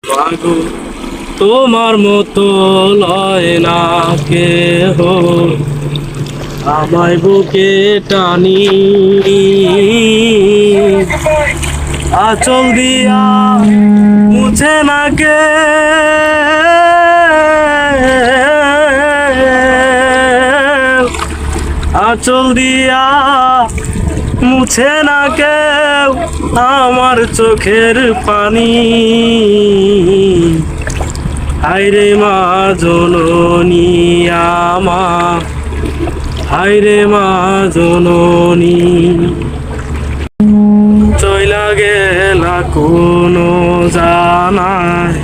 মাগো তোমার মতো লয় না কেহ, আমায় বুকে টানি আঁচল দিয়া মুছে না কে, আঁচল দিয়া মুছে না কেউ আমার চোখের পানি। হায়রে মা জননী আমার, হায়রে মা জননী, চইলা গেলা কোনো জানায়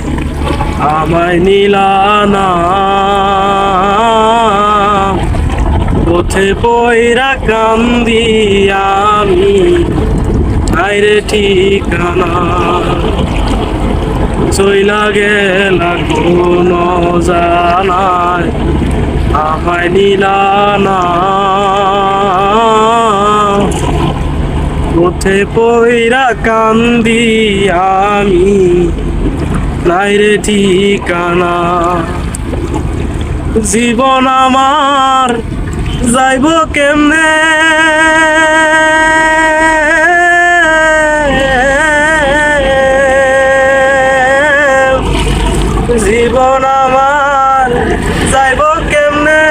আমায় নিলা না, পথে পয়রা কান্দি আমি হায়রে ঠিকানা। চইলা গেলা কোনো জানায় আমায় নিলা না, পথে পয়রা কান্দি আমি নাইরে ঠিকানা। জীবন আমার যাইব কেমনে, জীবন আমার যাইব কেমনে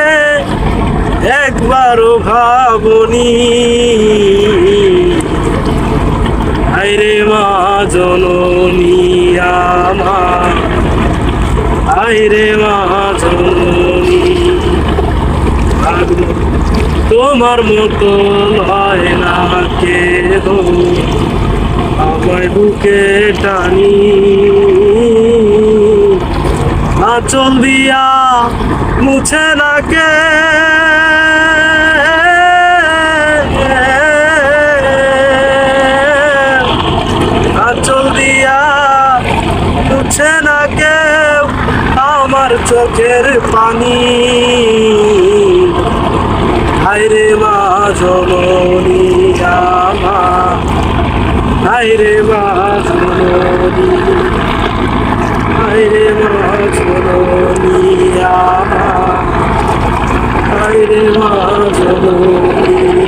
একবারও ভাবনি। হায়রে মা জননী আমার, হায়রে মা জননী, তোমার মতো লয় না কেহ, আমায় বুকে টানি আঁচল দিয়া মুছে না কে, আঁচল দিয়া মুছে না কেউ আমার চোখের পানি। হায়রে মা জননী আমার, হায়রে মা জননী, হায়রে মা জননী আমার, হায়রে মা জননী।